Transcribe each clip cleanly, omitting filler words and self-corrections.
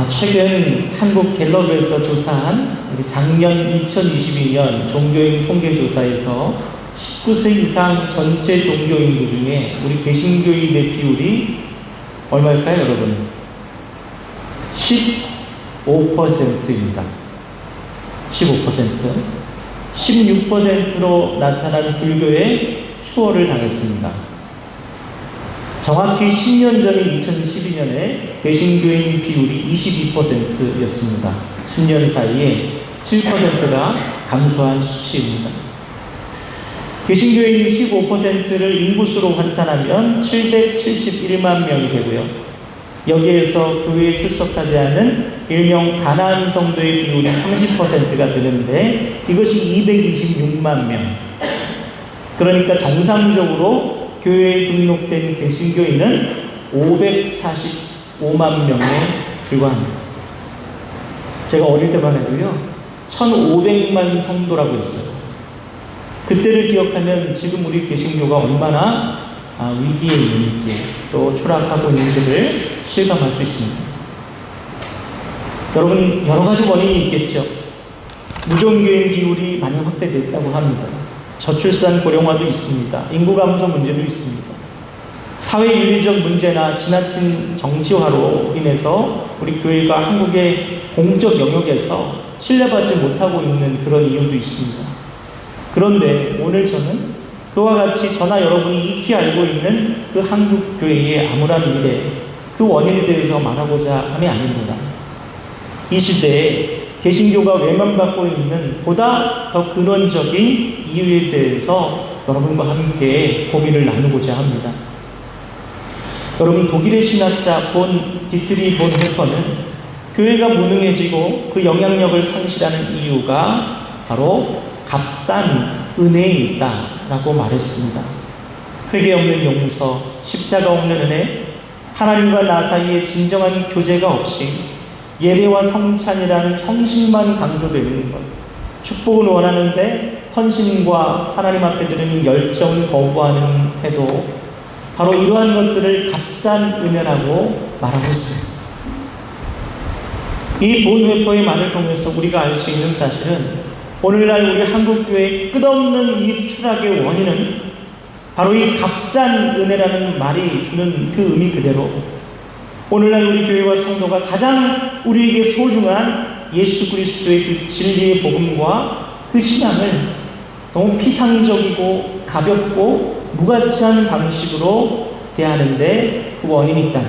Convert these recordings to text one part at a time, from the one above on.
최근 한국 갤럽에서 조사한 우리 작년 2022년 종교인 통계조사에서 19세 이상 전체 종교 인구 중에 우리 개신교인의 비율이 얼마일까요, 여러분? 15%입니다. 15%. 16%로 나타난 불교에 추월을 당했습니다. 정확히 10년 전인 2012년에 개신교인 비율이 22%였습니다. 10년 사이에 7%가 감소한 수치입니다. 개신교인 15%를 인구수로 환산하면 771만 명이 되고요. 여기에서 교회에 출석하지 않은 일명 가나안 성도의 비율이 30%가 되는데 이것이 226만 명. 그러니까 정상적으로 교회에 등록된 개신교인은 545만 명에 불과합니다. 제가 어릴 때만 해도요, 1500만 성도라고 했어요. 그때를 기억하면 지금 우리 개신교가 얼마나 위기에 있는지 또 추락하고 있는지를 실감할 수 있습니다. 여러분, 여러 가지 원인이 있겠죠. 무종교인 비율이 많이 확대됐다고 합니다. 저출산 고령화도 있습니다. 인구 감소 문제도 있습니다. 사회 윤리적 문제나 지나친 정치화로 인해서 우리 교회가 한국의 공적 영역에서 신뢰받지 못하고 있는 그런 이유도 있습니다. 그런데 오늘 저는 그와 같이 저나 여러분이 익히 알고 있는 그 한국 교회의 암울한 미래, 그 원인에 대해서 말하고자 함이 아닙니다. 이 시대에 개신교가 외면받고 있는 보다 더 근원적인 이유에 대해서 여러분과 함께 고민을 나누고자 합니다. 여러분, 독일의 신학자 디트리 본 헤퍼는 교회가 무능해지고 그 영향력을 상실하는 이유가 바로 값싼 은혜에 있다라고 말했습니다. 회개 없는 용서, 십자가 없는 은혜, 하나님과 나 사이에 진정한 교제가 없이 예배와 성찬이라는 형식만 강조되는 것, 축복은 원하는데 헌신과 하나님 앞에 드리는 열정을 거부하는 태도, 바로 이러한 것들을 값싼 은혜라고 말하고 있습니다. 이 본회퍼의 말을 통해서 우리가 알 수 있는 사실은 오늘날 우리 한국교회의 끝없는 이 추락의 원인은 바로 이 값싼 은혜라는 말이 주는 그 의미 그대로 오늘날 우리 교회와 성도가 가장 우리에게 소중한 예수 그리스도의 그 진리의 복음과 그 신앙을 너무 피상적이고 가볍고 무가치한 방식으로 대하는데 그 원인이 있다.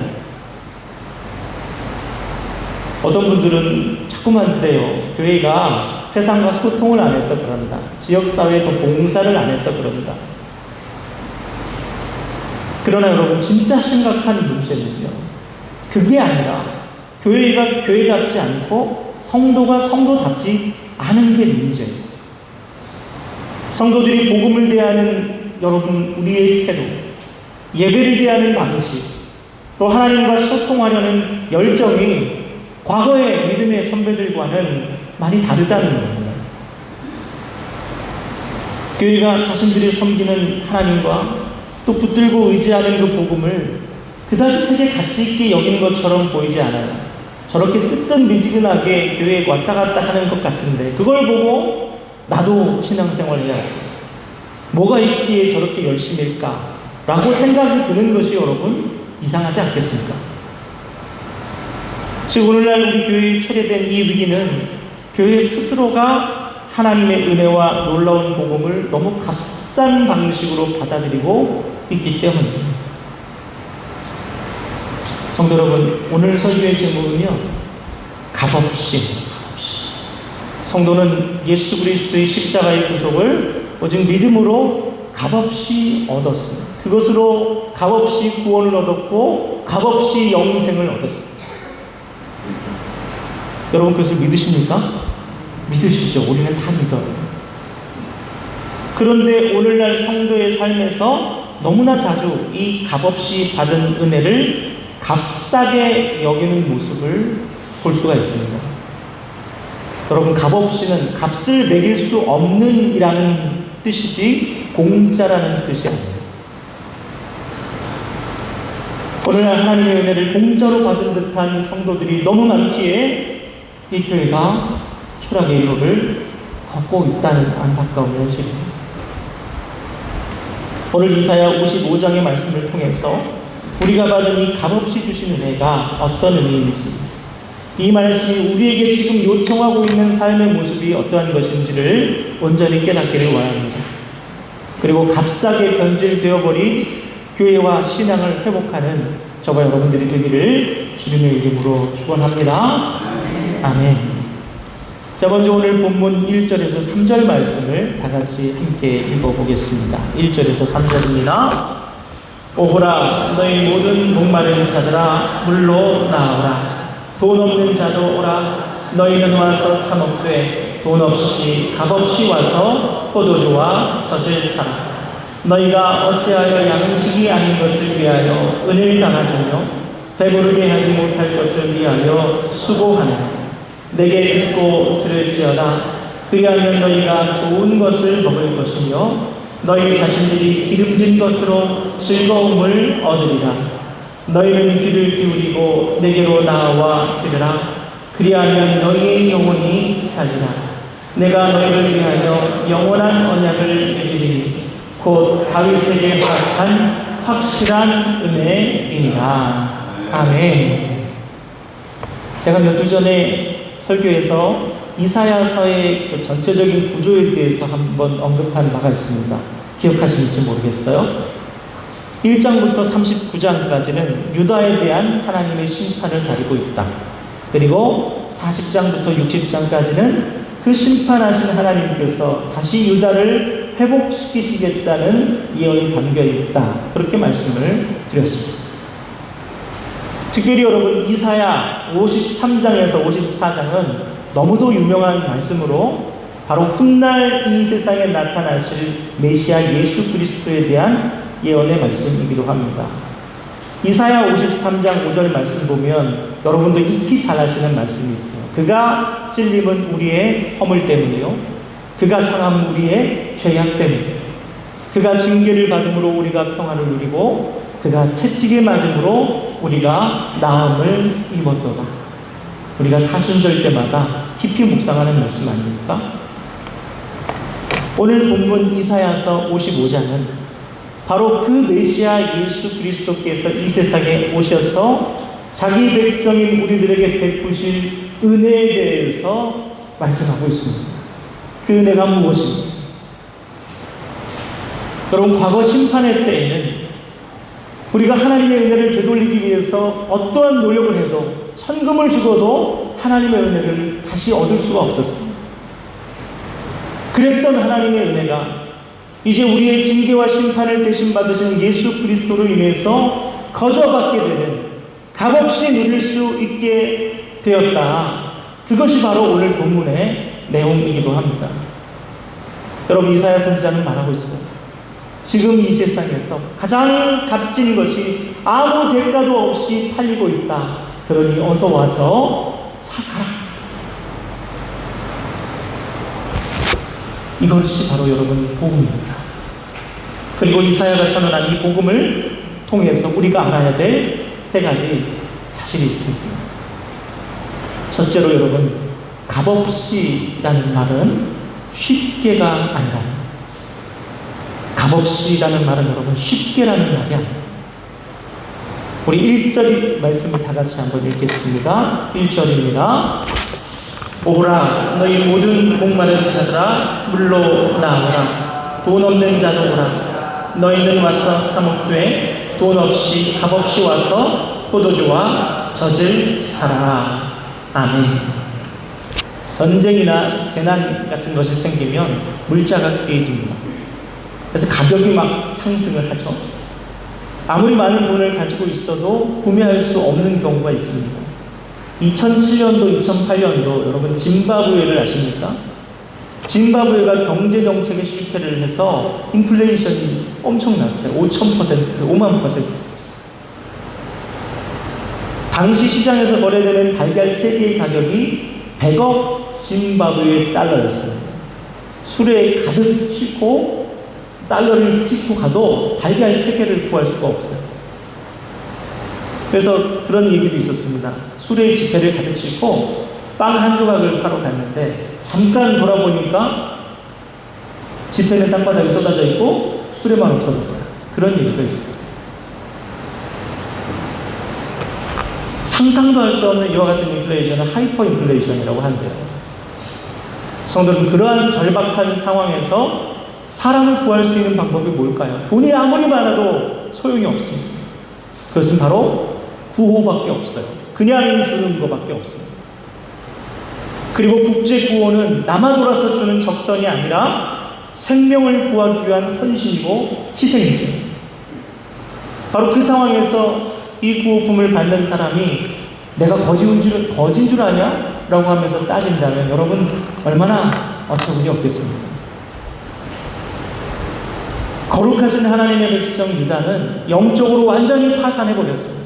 어떤 분들은 자꾸만 그래요. 교회가 세상과 소통을 안 해서 그런다. 지역사회에 더 봉사를 안 해서 그런다. 그러나 여러분, 진짜 심각한 문제는요, 그게 아니라 교회가 교회답지 않고 성도가 성도답지 않은 게 문제예요. 성도들이 복음을 대하는 여러분 우리의 태도, 예배를 대하는 방식, 또 하나님과 소통하려는 열정이 과거의 믿음의 선배들과는 많이 다르다는 겁니다. 교회가 자신들이 섬기는 하나님과 또 붙들고 의지하는 그 복음을 그다지 크게 가치 있게 여기는 것처럼 보이지 않아요. 저렇게 뜨뜻미지근하게 교회에 왔다 갔다 하는 것 같은데 그걸 보고 나도 신앙생활 해야지. 뭐가 있기에 저렇게 열심일까? 라고 생각이 드는 것이 여러분 이상하지 않겠습니까? 즉 오늘날 우리 교회에 초래된 이 위기는 교회 스스로가 하나님의 은혜와 놀라운 복음을 너무 값싼 방식으로 받아들이고 있기 때문입니다. 성도 여러분, 오늘 설교의 제목은요, 값없이. 성도는 예수 그리스도의 십자가의 구속을 오직 믿음으로 값없이 얻었습니다. 그것으로 값없이 구원을 얻었고 값없이 영생을 얻었습니다. 여러분, 그것을 믿으십니까? 믿으시죠. 우리는 다 믿어요. 그런데 오늘날 성도의 삶에서 너무나 자주 이 값없이 받은 은혜를 값싸게 여기는 모습을 볼 수가 있습니다. 여러분, 값없이는 값을 매길 수 없는 이라는 뜻이지 공짜라는 뜻이 아닙니다. 오늘날 하나님의 은혜를 공짜로 받은 듯한 성도들이 너무 많기에 이 교회가 추락의 일로를 걷고 있다는 안타까운 현실입니다. 오늘 이사야 55장의 말씀을 통해서 우리가 받은 이 값없이 주신 은혜가 어떤 의미인지, 이 말씀이 우리에게 지금 요청하고 있는 삶의 모습이 어떠한 것인지를 온전히 깨닫기를 원합니다. 그리고 값싸게 변질되어 버린 교회와 신앙을 회복하는 저와 여러분들이 되기를 주님의 이름으로 축원합니다. 아멘. 자, 먼저 오늘 본문 1절에서 3절 말씀을 다 같이 함께 읽어보겠습니다. 1절에서 3절입니다. 오호라, 너희 모든 목마른 자들아 물로 나오라. 돈 없는 자도 오라. 너희는 와서 사 먹되 돈 없이 값없이 와서 포도주와 젖을 사라. 너희가 어찌하여 양식이 아닌 것을 위하여 은혜를 당하주며 배부르게 하지 못할 것을 위하여 수고하느냐. 내게 듣고 들을지어다. 그리하면 너희가 좋은 것을 먹을 것이며 너희 자신들이 기름진 것으로 즐거움을 얻으리라. 너희는 귀를 기울이고 내게로 나와 들으라. 그리하면 너희의 영혼이 살리라. 내가 너희를 위하여 영원한 언약을 맺으리니 곧 다윗에게 허락한 확실한 은혜이니라. 아멘. 제가 몇 주 전에 설교에서 이사야서의 그 전체적인 구조에 대해서 한번 언급한 바가 있습니다. 기억하시는지 모르겠어요. 1장부터 39장까지는 유다에 대한 하나님의 심판을 다루고 있다. 그리고 40장부터 60장까지는 그 심판하신 하나님께서 다시 유다를 회복시키시겠다는 예언이 담겨 있다. 그렇게 말씀을 드렸습니다. 특별히 여러분, 이사야 53장에서 54장은 너무도 유명한 말씀으로 바로 훗날 이 세상에 나타나실 메시아 예수 그리스도에 대한 예언의 말씀이기도 합니다. 이사야 53장 5절 말씀 보면 여러분도 익히 잘 아시는 말씀이 있어요. 그가 찔림은 우리의 허물 때문이요, 그가 상함은 우리의 죄악 때문이요, 그가 징계를 받음으로 우리가 평안을 누리고 그가 채찍에 맞음으로 우리가 나음을 입었도다. 우리가 사순절 때마다 깊이 묵상하는 말씀 아닙니까? 오늘 본문 이사야서 55장은 바로 그 메시아 예수 그리스도께서 이 세상에 오셔서 자기 백성인 우리들에게 베푸실 은혜에 대해서 말씀하고 있습니다. 그 은혜가 무엇입니까? 여러분, 과거 심판의 때에는 우리가 하나님의 은혜를 되돌리기 위해서 어떠한 노력을 해도, 천금을 죽어도 하나님의 은혜를 다시 얻을 수가 없었습니다. 그랬던 하나님의 은혜가 이제 우리의 징계와 심판을 대신 받으신 예수 그리스도로 인해서 거저받게 되는, 값없이 누릴 수 있게 되었다. 그것이 바로 오늘 본문의 내용이기도 합니다. 여러분, 이사야 선지자는 말하고 있어요. 지금 이 세상에서 가장 값진 것이 아무 대가도 없이 팔리고 있다. 그러니 어서 와서 사가라. 이것이 바로 여러분 복음입니다. 그리고 이사야가 선언한 이 복음을 통해서 우리가 알아야 될 세 가지 사실이 있습니다. 첫째로 여러분, 값없이라는 말은 쉽게가 아니라, 값없이라는 말은 여러분 쉽게라는 말이 아니에요. 우리 1절 말씀을 다 같이 한번 읽겠습니다. 1절입니다. 오라, 너희 모든 목마른 자들아 물로 나오라. 돈 없는 자도 오라. 너희는 와서 사 먹되 돈 없이 값없이 와서 포도주와 젖을 사라. 아멘. 전쟁이나 재난 같은 것이 생기면 물자가 귀해집니다. 그래서 가격이 막 상승을 하죠. 아무리 많은 돈을 가지고 있어도 구매할 수 없는 경우가 있습니다. 2007년도, 2008년도 여러분 짐바브웨를 아십니까? 짐바브웨가 경제정책에 실패를 해서 인플레이션이 엄청났어요. 5,000%, 5만%. 당시 시장에서 거래되는 달걀 3개의 가격이 100억 짐바브웨 달러였어요. 술에 가득 싣고 달러를 싣고 가도 달걀 3개를 구할 수가 없어요. 그래서 그런 얘기도 있었습니다. 술에 지폐를 가득 싣고 빵 한 조각을 사러 갔는데 잠깐 돌아보니까 지폐는 땅바닥에 쏟아져 있고 술에만 없어진 거야. 그런 얘기가 있어요. 상상도 할 수 없는 이와 같은 인플레이션을 하이퍼 인플레이션이라고 한대요. 성도는 그러한 절박한 상황에서 사람을 구할 수 있는 방법이 뭘까요? 돈이 아무리 많아도 소용이 없습니다. 그것은 바로 구호밖에 없어요. 그냥 주는 것밖에 없습니다. 그리고 국제구호는 나만 돌아서 주는 적선이 아니라 생명을 구하기 위한 헌신이고 희생이죠. 바로 그 상황에서 이 구호품을 받는 사람이 내가 거진 줄 아냐? 라고 하면서 따진다면 여러분 얼마나 어처구니 없겠습니까? 거룩하신 하나님의 백성 유다는 영적으로 완전히 파산해버렸습니다.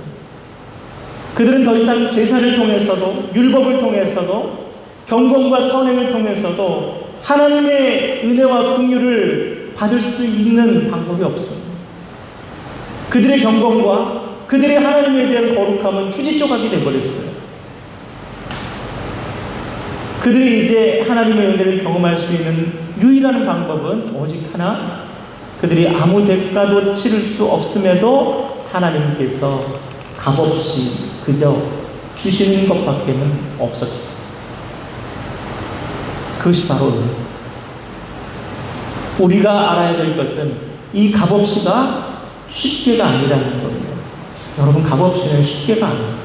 그들은 더 이상 제사를 통해서도 율법을 통해서도 경건과 선행을 통해서도 하나님의 은혜와 긍휼을 받을 수 있는 방법이 없습니다. 그들의 경건과 그들의 하나님에 대한 거룩함은 휴지 조각이 되어버렸어요. 그들이 이제 하나님의 은혜를 경험할 수 있는 유일한 방법은 오직 하나, 그들이 아무 대가도 치를 수 없음에도 하나님께서 값없이 그저 주시는 것밖에는 없었습니다. 그것이 바로 은혜. 우리가 알아야 될 것은 이 값없이가 쉽게가 아니라는 겁니다. 여러분, 값없이는 쉽게가 아닙니다.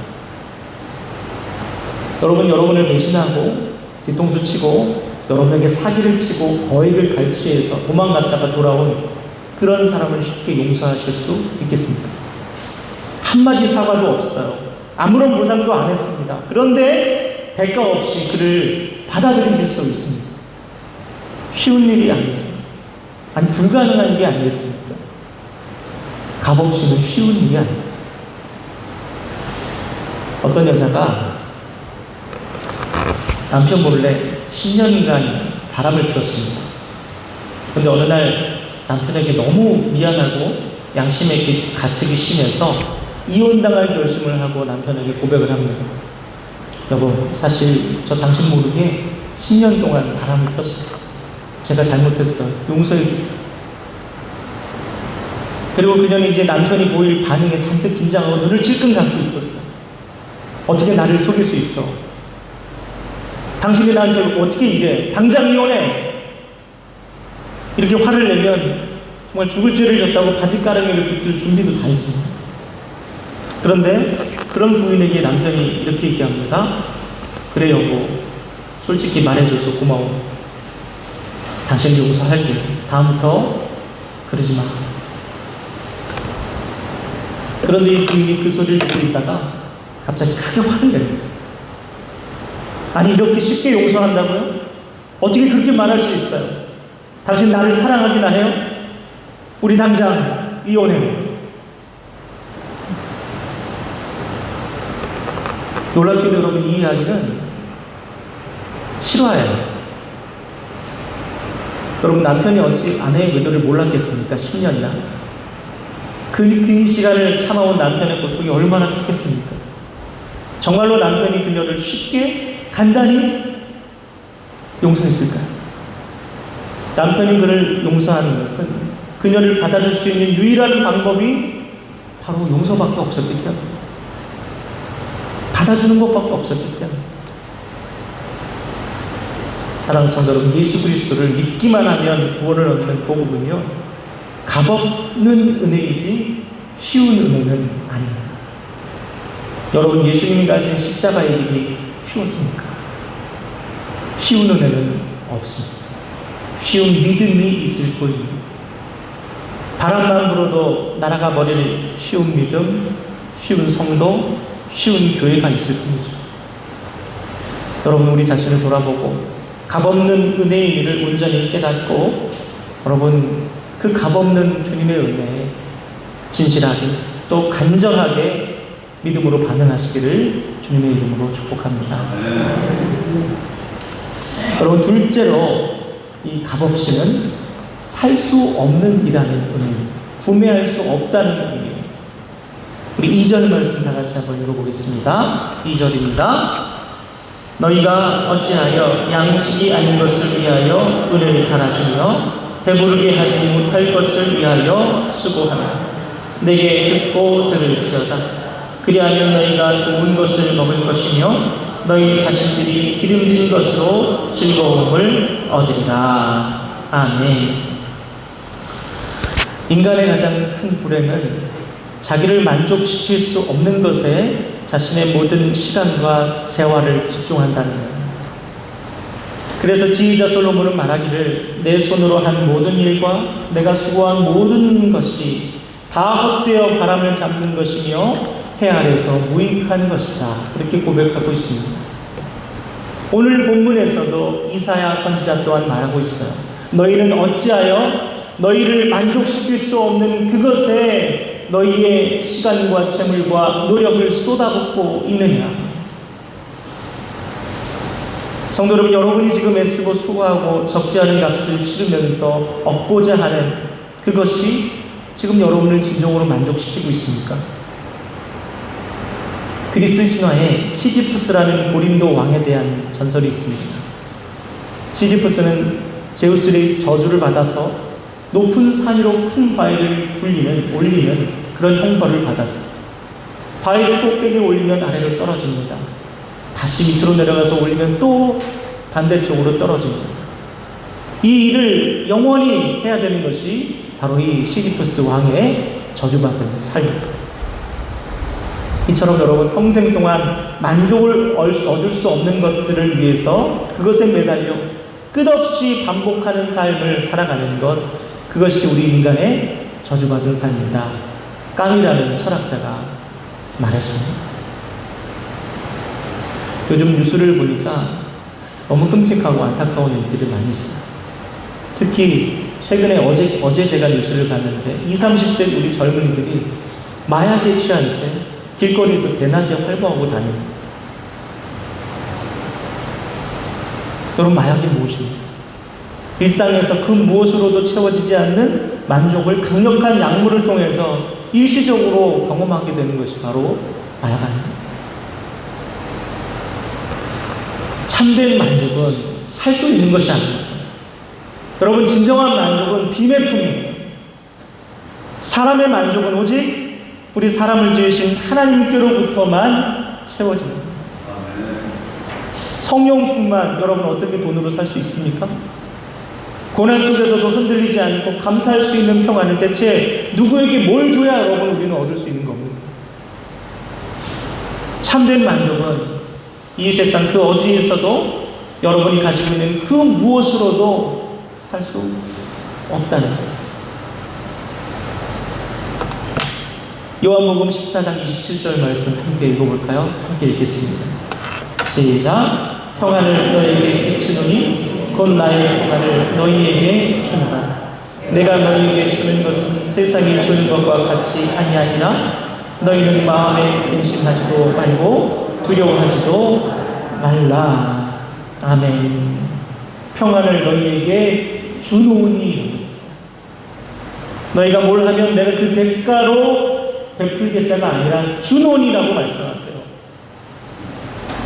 여러분을 배신하고 뒤통수 치고 여러분에게 사기를 치고 거액을 갈취해서 도망갔다가 돌아온 그런 사람을 쉽게 용서하실 수 있겠습니까? 한마디 사과도 없어요. 아무런 보상도 안 했습니다. 그런데 대가 없이 그를 받아들이실 수 있습니다. 쉬운 일이 아니죠. 아니, 불가능한 일이 아니겠습니까? 값없이는 쉬운 일이 아닙니다. 어떤 여자가 남편 몰래 10년간 바람을 피웠습니다. 그런데 어느 날 남편에게 너무 미안하고 양심의 가책이 심해서 이혼당할 결심을 하고 남편에게 고백을 합니다. 여보, 사실 저 당신 모르게 10년 동안 바람을 폈어요. 제가 잘못했어요. 용서해 주세요. 그리고 그녀는 이제 남편이 보일 반응에 잔뜩 긴장하고 눈을 질끈 감고 있었어요. 어떻게 나를 속일 수 있어? 당신이 나한테 어떻게 이래? 당장 이혼해! 이렇게 화를 내면 정말 죽을 죄를 졌다고 바짓가랑이를 붙들 준비도 다 했습니다. 그런데 그런 부인에게 남편이 이렇게 얘기합니다. 그래 여보, 솔직히 말해줘서 고마워. 당신 용서할게. 다음부터 그러지 마. 그런데 이 부인이 그 소리를 듣고 있다가 갑자기 크게 화를 냅니다. 아니, 이렇게 쉽게 용서한다고요? 어떻게 그렇게 말할 수 있어요? 당신 나를 사랑하긴 해요? 우리 당장 이혼해요. 놀랍게도 여러분, 이 이야기는 실화예요. 여러분, 남편이 어찌 아내의 외도를 몰랐겠습니까? 10년이나. 그 시간을 참아온 남편의 고통이 얼마나 컸겠습니까? 정말로 남편이 그녀를 쉽게 간단히 용서했을까요? 남편이 그를 용서하는 것은 그녀를 받아줄 수 있는 유일한 방법이 바로 용서밖에 없었기 때문에, 받아주는 것밖에 없었기 때문에. 사랑하는 성도 여러분, 예수 그리스도를 믿기만 하면 구원을 얻는 복음은요, 값없는 은혜이지 쉬운 은혜는 아닙니다. 여러분, 예수님이 가신 십자가의 길이 쉬웠습니까? 쉬운 은혜는 없습니다. 쉬운 믿음이 있을 뿐입니다. 바람만 불어도 날아가 버릴 쉬운 믿음, 쉬운 성도, 쉬운 교회가 있을 뿐이죠. 여러분, 우리 자신을 돌아보고 값없는 은혜의 의미를 온전히 깨닫고, 여러분, 그 값없는 주님의 은혜에 진실하게 또 간절하게 믿음으로 반응하시기를 주님의 이름으로 축복합니다. 여러분, 둘째로 이 값없이는 살 수 없는 이라는 의미, 구매할 수 없다는 의미. 우리 2절 말씀 다 같이 한번 읽어보겠습니다. 2절입니다. 너희가 어찌하여 양식이 아닌 것을 위하여 은혜를 달아주며 배부르게 하지 못할 것을 위하여 수고하며 내게 듣고 들을지어다. 그리하면 너희가 좋은 것을 먹을 것이며 너희 자신들이 기름진 것으로 즐거움을 얻으리라. 아멘. 인간의 가장 큰 불행은 자기를 만족시킬 수 없는 것에 자신의 모든 시간과 재화를 집중한다는 거예요. 그래서 지휘자 솔로몬은 말하기를 내 손으로 한 모든 일과 내가 수고한 모든 것이 다 헛되어 바람을 잡는 것이며 해 아래서 무익한 것이다. 그렇게 고백하고 있습니다. 오늘 본문에서도 이사야 선지자 또한 말하고 있어요. 너희는 어찌하여 너희를 만족시킬 수 없는 그것에 너희의 시간과 재물과 노력을 쏟아붓고 있느냐. 성도 여러분, 여러분이 지금 애쓰고 수고하고 적지 않은 값을 치르면서 얻고자 하는 그것이 지금 여러분을 진정으로 만족시키고 있습니까? 그리스 신화에 시지푸스라는 고린도 왕에 대한 전설이 있습니다. 시지푸스는 제우스의 저주를 받아서 높은 산 위로 큰 바위를 올리는 그런 형벌을 받았어요. 바위를 꼭대기에 올리면 아래로 떨어집니다. 다시 밑으로 내려가서 올리면 또 반대쪽으로 떨어집니다. 이 일을 영원히 해야 되는 것이 바로 이 시지푸스 왕의 저주받은 삶입니다. 이처럼 여러분 평생 동안 만족을 얻을 수 없는 것들을 위해서 그것에 매달려 끝없이 반복하는 삶을 살아가는 것, 그것이 우리 인간의 저주받은 삶이다. 깡이라는 철학자가 말했습니다. 요즘 뉴스를 보니까 너무 끔찍하고 안타까운 일들이 많이 있어요. 특히 최근에 어제 제가 뉴스를 봤는데 20, 30대 우리 젊은이들이 마약에 취한 채 길거리에서 대낮에 활보하고 다닙니다. 여러분, 마약이 무엇입니까? 일상에서 그 무엇으로도 채워지지 않는 만족을 강력한 약물을 통해서 일시적으로 경험하게 되는 것이 바로 마약 아닙니까? 참된 만족은 살 수 있는 것이 아닙니다. 여러분, 진정한 만족은 비매품이에요. 사람의 만족은 오직 우리 사람을 지으신 하나님께로부터만 채워집니다. 성령 충만, 여러분 어떻게 돈으로 살 수 있습니까? 고난 속에서도 흔들리지 않고 감사할 수 있는 평안은 대체 누구에게 뭘 줘야 여러분 우리는 얻을 수 있는 겁니까? 참된 만족은 이 세상 그 어디에서도 여러분이 가지고 있는 그 무엇으로도 살 수 없다는 거예요. 요한복음 14장 27절 말씀 함께 읽어볼까요? 함께 읽겠습니다. 시작. 평안을 너희에게 끼치노니 곧 나의 평안을 너희에게 주노라. 내가 너희에게 주는 것은 세상이 주는 것과 같이 아니하니라. 너희는 마음에 근심하지도 말고 두려워하지도 말라. 아멘. 평안을 너희에게 주노니, 너희가 뭘 하면 내가 그 대가로 베풀겠다가 아니라 주노니라고 말씀하세요.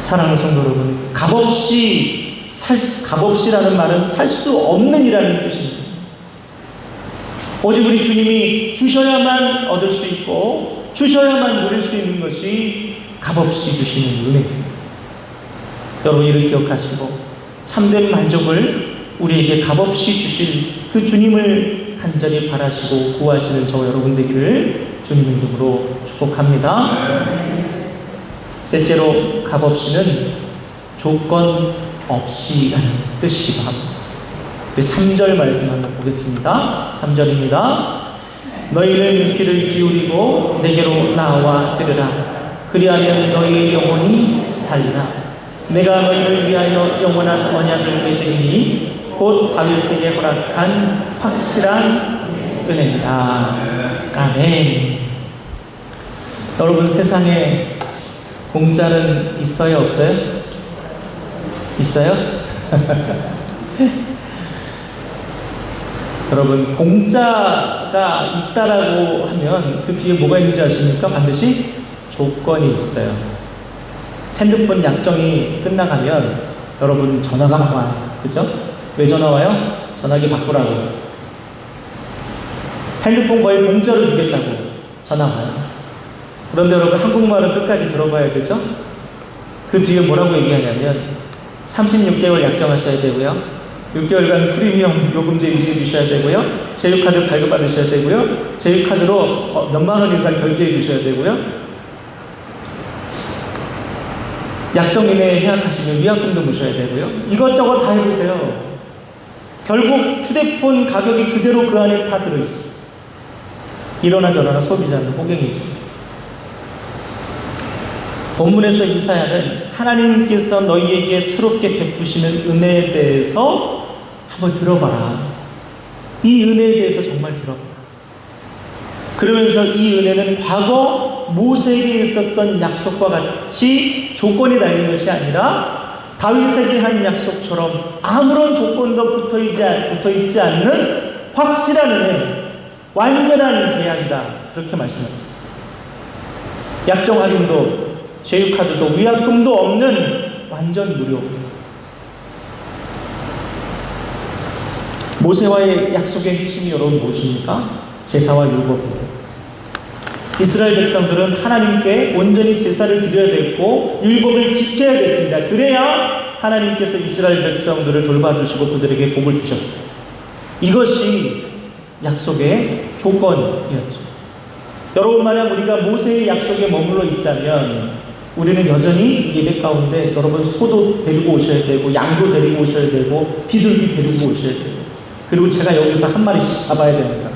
사랑하는 성도 여러분, 값없이라는 말은 살 수 없는 이라는 뜻입니다. 오직 우리 주님이 주셔야만 얻을 수 있고 주셔야만 누릴 수 있는 것이 값없이 주시는 은혜입니다. 여러분, 이를 기억하시고 참된 만족을 우리에게 값없이 주실 그 주님을 간절히 바라시고 구하시는 저 여러분 되기를 주님의 이름으로 축복합니다. 셋째로, 값없이는 조건 없이라는 뜻이기도 합니다. 우리 3절 말씀 한번 보겠습니다. 3절입니다. 너희는 귀를 기울이고 내게로 나와 들으라. 그리하면 너희의 영혼이 살리라. 내가 너희를 위하여 영원한 언약을 맺으리니 곧 다윗에게 허락한 확실한 은혜이다. 아멘. 여러분, 세상에 공짜는 있어요, 없어요? 있어요? 여러분, 공짜가 있다라고 하면 그 뒤에 뭐가 있는지 아십니까? 반드시 조건이 있어요. 핸드폰 약정이 끝나가면 여러분 전화가 막 와요. 그죠? 왜 전화 와요? 전화기 바꾸라고. 핸드폰 거의 공짜로 주겠다고 전화 와요. 그런데 여러분, 한국말은 끝까지 들어봐야 되죠? 그 뒤에 뭐라고 얘기하냐면 36개월 약정하셔야 되고요. 6개월간 프리미엄 요금제 유지해 주셔야 되고요. 제휴카드 발급받으셔야 되고요. 제휴카드로 몇만 원 이상 결제해 주셔야 되고요. 약정 이내에 해약하시면 위약금도 무셔야 되고요. 이것저것 다 해보세요. 결국 휴대폰 가격이 그대로 그 안에 다 들어있어요. 이러나 저러나 소비자는 호갱이죠. 본문에서 이사야는 하나님께서 너희에게 새롭게 베푸시는 은혜에 대해서 한번 들어봐라. 이 은혜에 대해서 정말 들어봐라. 그러면서 이 은혜는 과거 모세에게 있었던 약속과 같이 조건이 달린 것이 아니라 다윗에게 한 약속처럼 아무런 조건도 붙어있지 않는 확실한 은혜, 완전한 계약이다. 그렇게 말씀하셨어요. 약정 할인도 제휴카드도 위약금도 없는 완전 무료. 모세와의 약속의 핵심이 여러분 무엇입니까? 제사와 율법입니다. 이스라엘 백성들은 하나님께 온전히 제사를 드려야 됐고 율법을 지켜야 됐습니다. 그래야 하나님께서 이스라엘 백성들을 돌봐주시고 그들에게 복을 주셨어요. 이것이 약속의 조건이었죠. 여러분, 만약 우리가 모세의 약속에 머물러 있다면 우리는 여전히 예배 가운데 여러분 소도 데리고 오셔야 되고 양도 데리고 오셔야 되고 비둘기 데리고 오셔야 되고, 그리고 제가 여기서 한 마리씩 잡아야 됩니다.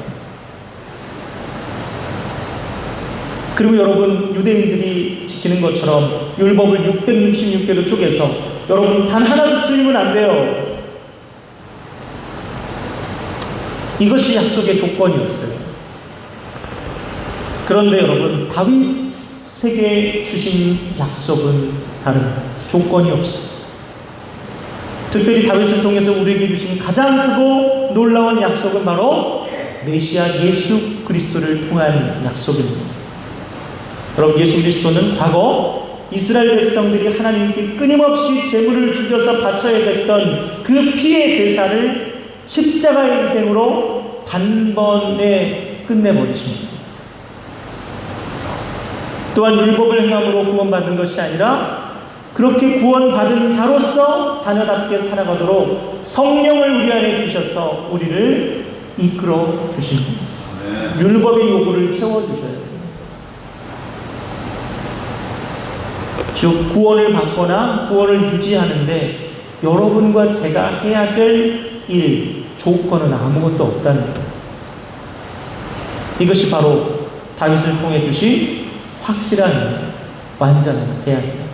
그리고 여러분, 유대인들이 지키는 것처럼 율법을 666개로 쪼개서 여러분 단 하나도 틀리면 안 돼요. 이것이 약속의 조건이었어요. 그런데 여러분, 다윗에게 주신 약속은 다릅니다. 조건이 없어요. 특별히 다윗을 통해서 우리에게 주신 가장 크고 놀라운 약속은 바로 메시아 예수 그리스도를 통한 약속입니다. 여러분, 예수 그리스도는 과거 이스라엘 백성들이 하나님께 끊임없이 제물을 죽여서 바쳐야 됐던 그 피의 제사를 십자가의 희생으로 단번에 끝내버리십니다. 또한 율법을 행함으로 구원받는 것이 아니라 그렇게 구원받은 자로서 자녀답게 살아가도록 성령을 우리 안에 주셔서 우리를 이끌어 주십니다. 율법의 요구를 채워주셔야 됩니다. 즉, 구원을 받거나 구원을 유지하는데 여러분과 제가 해야 될 일, 조건은 아무것도 없다는 것. 이것이 바로 다윗을 통해 주신 확실한 완전한 계약입니다.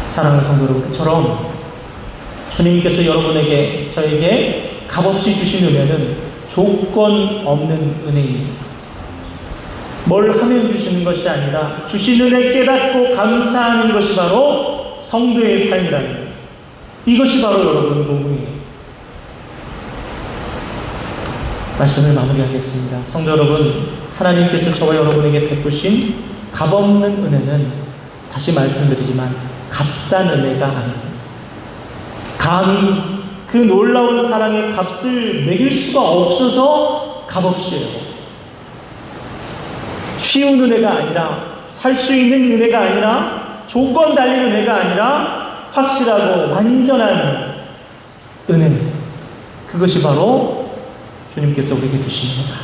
사랑하는 성도 여러분, 그처럼 주님께서 여러분에게, 저에게 값없이 주신 은혜는 조건 없는 은혜입니다. 뭘 하면 주시는 것이 아니라 주신 은혜 깨닫고 감사하는 것이 바로 성도의 삶이라는 거예요. 이것이 바로 여러분 복음이에요. 말씀을 마무리하겠습니다. 성도 여러분, 하나님께서 저와 여러분에게 베푸신 값없는 은혜는, 다시 말씀드리지만 값싼 은혜가 아닙니다. 감히 그 놀라운 사랑의 값을 매길 수가 없어서 값없이에요. 쉬운 은혜가 아니라, 살 수 있는 은혜가 아니라, 조건 달린 은혜가 아니라 확실하고 완전한 은혜, 그것이 바로 주님께서 우리에게 주십니다.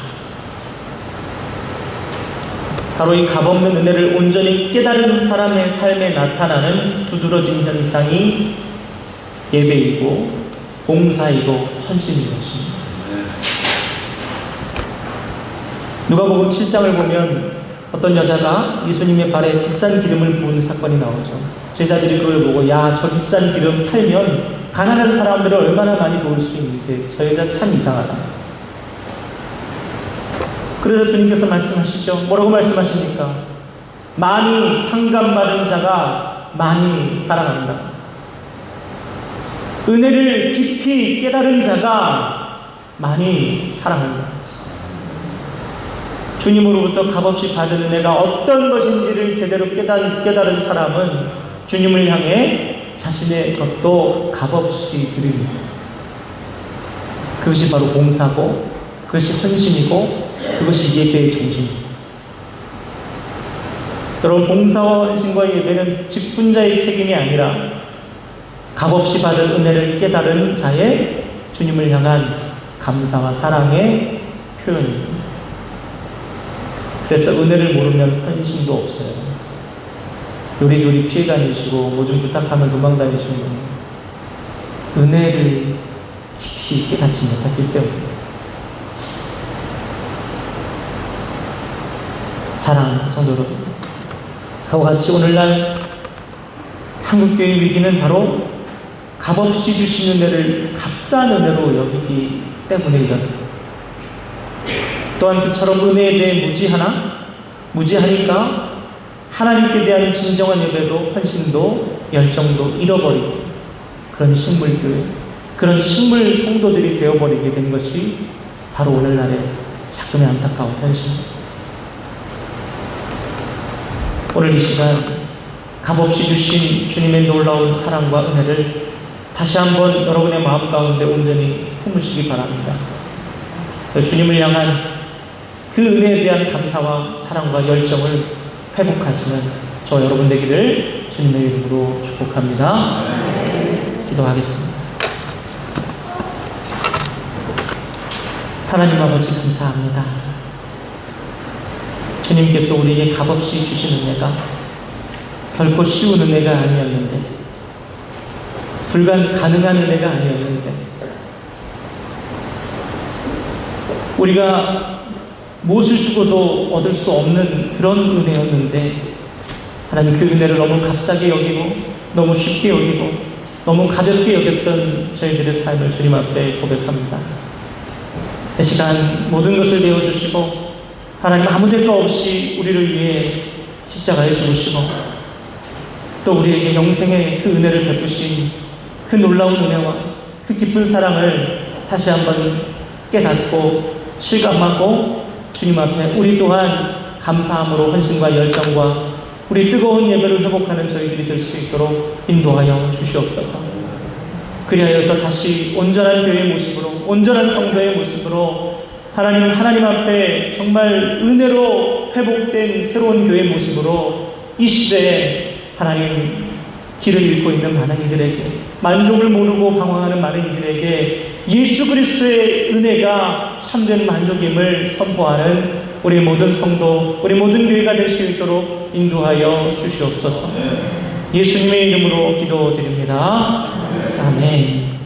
바로 이 값없는 은혜를 온전히 깨달은 사람의 삶에 나타나는 두드러진 현상이 예배이고 봉사이고 헌신인 것입니다. 누가복음 7장을 보면 어떤 여자가 예수님의 발에 비싼 기름을 부은 사건이 나오죠. 제자들이 그걸 보고, 야, 저 비싼 기름 팔면 가난한 사람들을 얼마나 많이 도울 수 있는데 저 여자 참 이상하다. 그래서 주님께서 말씀하시죠. 뭐라고 말씀하십니까? 많이 탕감받은 자가 많이 사랑한다. 은혜를 깊이 깨달은 자가 많이 사랑한다. 주님으로부터 값없이 받은 은혜가 어떤 것인지를 제대로 깨달은 사람은 주님을 향해 자신의 것도 값없이 드립니다. 그것이 바로 봉사고, 그것이 헌신이고, 그것이 예배의 정신입니다. 여러분, 봉사와 헌신과 예배는 직분자의 책임이 아니라 값없이 받은 은혜를 깨달은 자의 주님을 향한 감사와 사랑의 표현입니다. 그래서 은혜를 모르면 헌신도 없어요. 요리조리 피해 다니시고 뭐 좀 부탁하면 도망 다니시는 분, 은혜를 깊이 깨닫지 못했기 때문에. 사랑하는 성도 여러분, 그와 같이 오늘날 한국교회의 위기는 바로 값없이 주신 은혜를 값싼 은혜로 여기기 때문에 이런. 또한 그처럼 은혜에 대해 무지하니까 하나님께 대한 진정한 예배도 헌신도 열정도 잃어버리고 그런 식물교회, 그런 식물 성도들이 되어버리게 된 것이 바로 오늘날의 자금의 안타까운 현실입니다. 오늘 이 시간 값없이 주신 주님의 놀라운 사랑과 은혜를 다시 한번 여러분의 마음 가운데 온전히 품으시기 바랍니다. 주님을 향한 그 은혜에 대한 감사와 사랑과 열정을 회복하시는 저 여러분 되기를 주님의 이름으로 축복합니다. 기도하겠습니다. 하나님 아버지, 감사합니다. 주님께서 우리에게 값없이 주신 은혜가 결코 쉬운 은혜가 아니었는데, 불가능한 은혜가 아니었는데, 우리가 무엇을 주고도 얻을 수 없는 그런 은혜였는데, 하나님 그 은혜를 너무 값싸게 여기고 너무 쉽게 여기고 너무 가볍게 여겼던 저희들의 삶을 주님 앞에 고백합니다. 이 시간 모든 것을 내어주시고 하나님 아무 대가 없이 우리를 위해 십자가에 죽으시고 또 우리에게 영생의 그 은혜를 베푸신 그 놀라운 은혜와 그 깊은 사랑을 다시 한번 깨닫고 실감하고 주님 앞에 우리 또한 감사함으로 헌신과 열정과 우리 뜨거운 예배를 회복하는 저희들이 될 수 있도록 인도하여 주시옵소서. 그리하여서 다시 온전한 교회의 모습으로, 온전한 성도의 모습으로 하나님 앞에 정말 은혜로 회복된 새로운 교회의 모습으로 이 시대에 하나님 길을 잃고 있는 많은 이들에게, 만족을 모르고 방황하는 많은 이들에게 예수 그리스도의 은혜가 참된 만족임을 선포하는 우리 모든 성도, 우리 모든 교회가 될 수 있도록 인도하여 주시옵소서. 예수님의 이름으로 기도드립니다. 아멘.